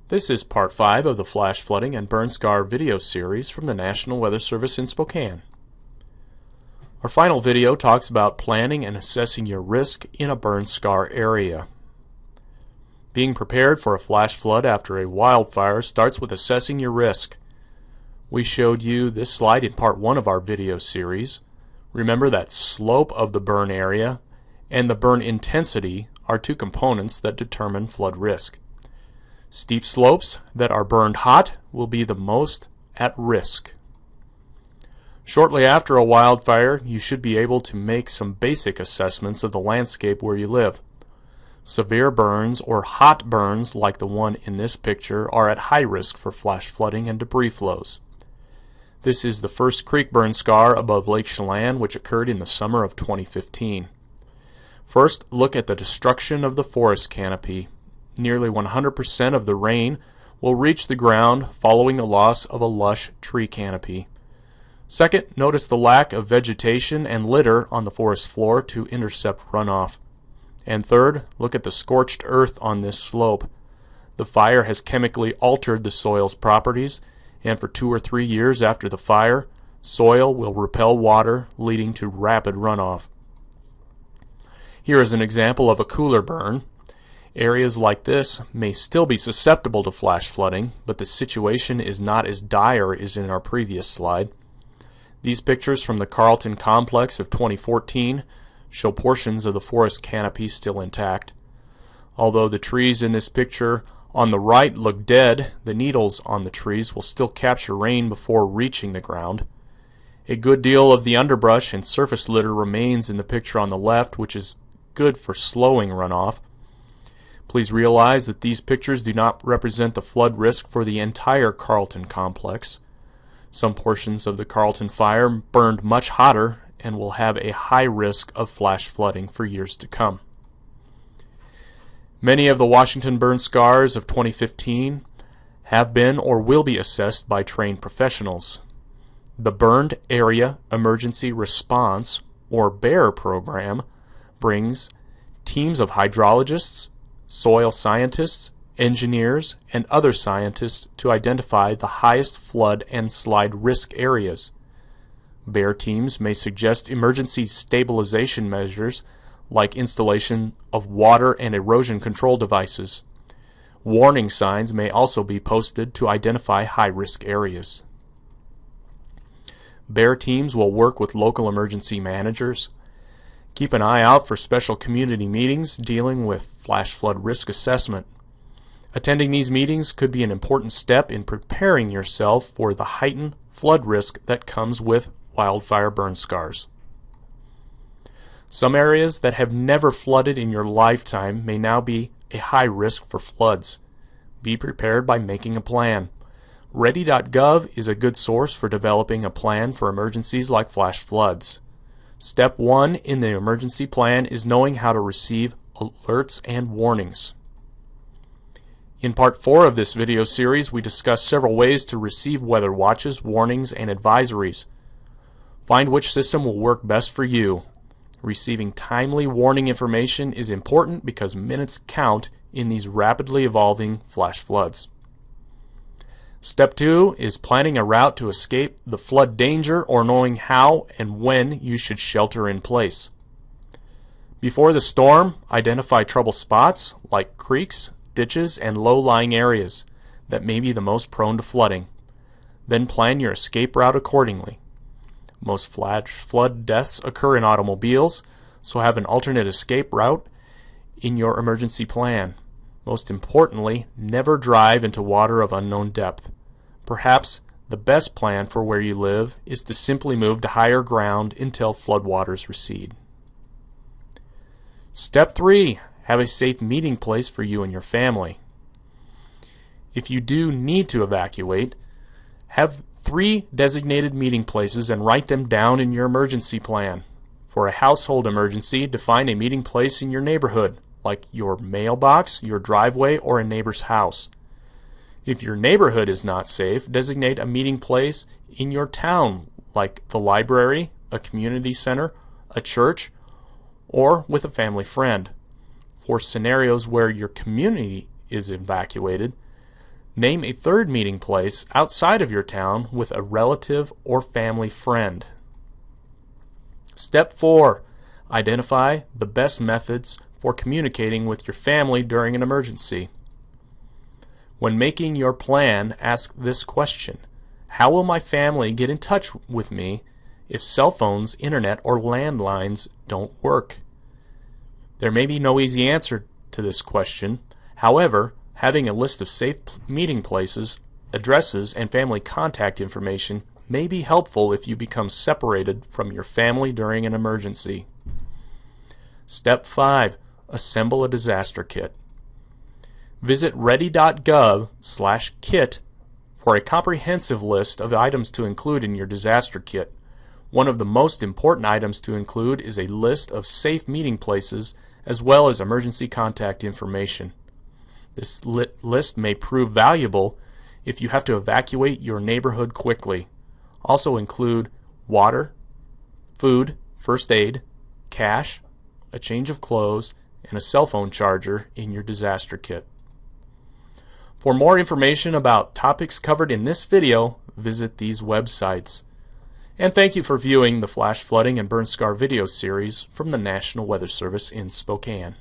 This is part 5 of the flash flooding and burn scar video series from the National Weather Service in Spokane. Our final video talks about planning and assessing your risk in a burn scar area. Being prepared for a flash flood after a wildfire starts with assessing your risk. We showed you this slide in part 1 of our video series. Remember that slope of the burn area and the burn intensity are two components that determine flood risk. Steep slopes that are burned hot will be the most at risk. Shortly after a wildfire, you should be able to make some basic assessments of the landscape where you live. Severe burns or hot burns like the one in this picture are at high risk for flash flooding and debris flows. This is the first creek burn scar above Lake Chelan, which occurred in the summer of 2015. First, look at the destruction of the forest canopy. Nearly 100% of the rain will reach the ground following the loss of a lush tree canopy. Second, notice the lack of vegetation and litter on the forest floor to intercept runoff. And third, look at the scorched earth on this slope. The fire has chemically altered the soil's properties, and for 2 or 3 years after the fire, soil will repel water, leading to rapid runoff. Here is an example of a cooler burn. Areas like this may still be susceptible to flash flooding, but the situation is not as dire as in our previous slide. These pictures from the Carlton complex of 2014 show portions of the forest canopy still intact. Although the trees in this picture on the right look dead, the needles on the trees will still capture rain before reaching the ground. A good deal of the underbrush and surface litter remains in the picture on the left, which is good for slowing runoff. Please realize that these pictures do not represent the flood risk for the entire Carlton complex. Some portions of the Carlton fire burned much hotter and will have a high risk of flash flooding for years to come. Many of the Washington burn scars of 2015 have been or will be assessed by trained professionals. The Burned Area Emergency Response, or BAER program, brings teams of hydrologists, soil scientists, engineers, and other scientists to identify the highest flood and slide risk areas. BAER teams may suggest emergency stabilization measures like installation of water and erosion control devices. Warning signs may also be posted to identify high-risk areas. BAER teams will work with local emergency managers. Keep an eye out for special community meetings dealing with flash flood risk assessment. Attending these meetings could be an important step in preparing yourself for the heightened flood risk that comes with wildfire burn scars. Some areas that have never flooded in your lifetime may now be a high risk for floods. Be prepared by making a plan. Ready.gov is a good source for developing a plan for emergencies like flash floods. Step 1 in the emergency plan is knowing how to receive alerts and warnings. In part 4 of this video series, we discuss several ways to receive weather watches, warnings, and advisories. Find which system will work best for you. Receiving timely warning information is important because minutes count in these rapidly evolving flash floods. Step 2 is planning a route to escape the flood danger or knowing how and when you should shelter in place. Before the storm, identify trouble spots like creeks, ditches, and low-lying areas that may be the most prone to flooding. Then plan your escape route accordingly. Most flash flood deaths occur in automobiles, so have an alternate escape route in your emergency plan. Most importantly, never drive into water of unknown depth. Perhaps the best plan for where you live is to simply move to higher ground until floodwaters recede. Step 3. Have a safe meeting place for you and your family. If you do need to evacuate, have 3 designated meeting places and write them down in your emergency plan. For a household emergency, define a meeting place in your neighborhood, like your mailbox, your driveway, or a neighbor's house. If your neighborhood is not safe, designate a meeting place in your town, like the library, a community center, a church, or with a family friend. For scenarios where your community is evacuated, Name a third meeting place outside of your town with a relative or family friend. Step 4. Identify the best methods for communicating with your family during an emergency. When making your plan, ask this question: how will my family get in touch with me if cell phones, internet, or landlines don't work? There may be no easy answer to this question. However, having a list of safe meeting places, addresses, and family contact information may be helpful if you become separated from your family during an emergency. Step 5. Assemble a disaster kit. Visit ready.gov/kit for a comprehensive list of items to include in your disaster kit. One of the most important items to include is a list of safe meeting places as well as emergency contact information. This list may prove valuable if you have to evacuate your neighborhood quickly. Also include water, food, first aid, cash, a change of clothes, and a cell phone charger in your disaster kit. For more information about topics covered in this video, visit these websites. And thank you for viewing the Flash Flooding and Burn Scar video series from the National Weather Service in Spokane.